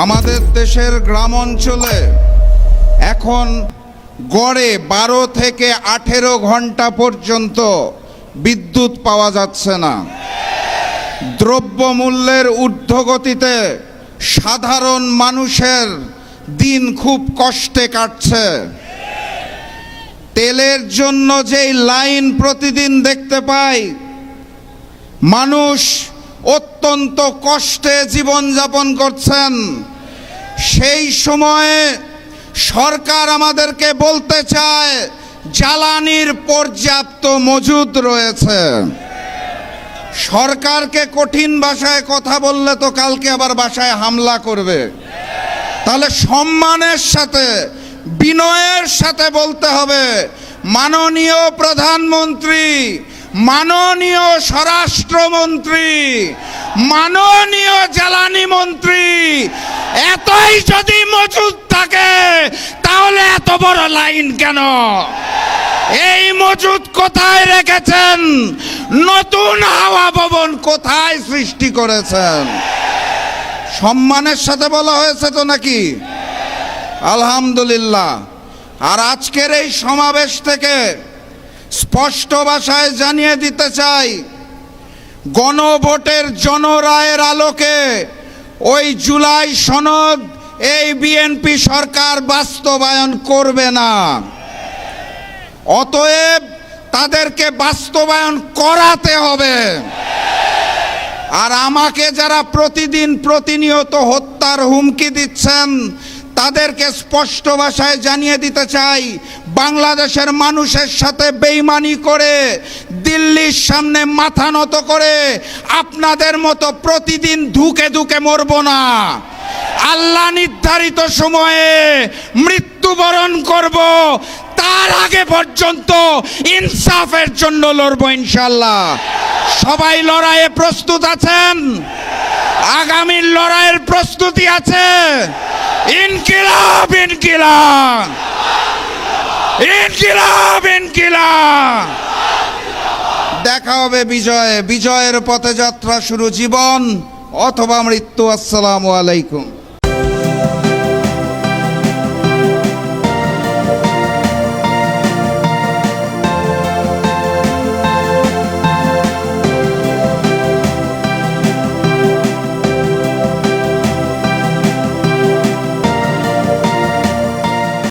আমাদের দেশের গ্রাম অঞ্চলে এখন গড়ে 12 থেকে 18 ঘন্টা পর্যন্ত বিদ্যুৎ পাওয়া যাচ্ছে না। দ্রব্যমূল্যের ঊর্ধ্বগতিতে সাধারণ মানুষের দিন খুব কষ্টে কাটছে। তেলের জন্য যেই লাইন প্রতিদিন দেখতে পাই, মানুষ অত্যন্ত কষ্টে জীবনযাপন করছেন। সেই সময়ে সরকার আমাদেরকে বলতে চায় জ্বালানির পর্যাপ্ত মজুদ রয়েছে। সরকারকে কঠিন ভাষায় কথা বললে তো কালকে আবার বাসায় হামলা করবে। তাহলে সম্মানের সাথে, বিনয়ের সাথে বলতে হবে, মাননীয় প্রধানমন্ত্রী, মাননীয় স্বরাষ্ট্রমন্ত্রী, মাননীয় জ্বালানি মন্ত্রী, এতই যদি মজুদ থাকে তাহলে এত বড় লাইন কেন? এই মজুদ কোথায় রেখেছেন? নতুন হাওয়া ভবন কোথায় সৃষ্টি করেছেন? সম্মানের সাথে বলা হয়েছে তো নাকি? আলহামদুলিল্লাহ। আর আজকের এই সমাবেশ থেকে স্পষ্ট ভাষায় জানিয়ে দিতে চাই, গণভোটের জনরায়ের আলোকে ওই জুলাই সনদ এই বিএনপি সরকার বাস্তবায়ন করবে না। অতএব তাদেরকে বাস্তবায়ন করাতে হবে। আর আমাকে যারা প্রতিদিন প্রতিনিয়ত হত্যার হুমকি দিচ্ছেন তাদেরকে স্পষ্ট ভাষায় জানিয়ে দিতে চাই, বাংলাদেশের মানুষের সাথে বেইমানি করে, দিল্লির সামনে মাথা নত করে আপনাদের মতো প্রতিদিন ধুকে ধুকে মরব না। আল্লাহ নির্ধারিত সময়ে মৃত্যুবরণ করব, তার আগে পর্যন্ত ইনসাফের জন্য লড়ব ইনশাআল্লাহ। সবাই লড়াইয়ে প্রস্তুত আছেন? আগামীর লড়াইয়ের প্রস্তুতি আছে? ইনকিলাব, ইনকিলাব, ইনকিলাব, ইনকিলাব। দেখা হবে বিজয়ে। বিজয়ের পথে যাত্রা শুরু, জীবন অথবা মৃত্যু। আসসালামু আলাইকুম।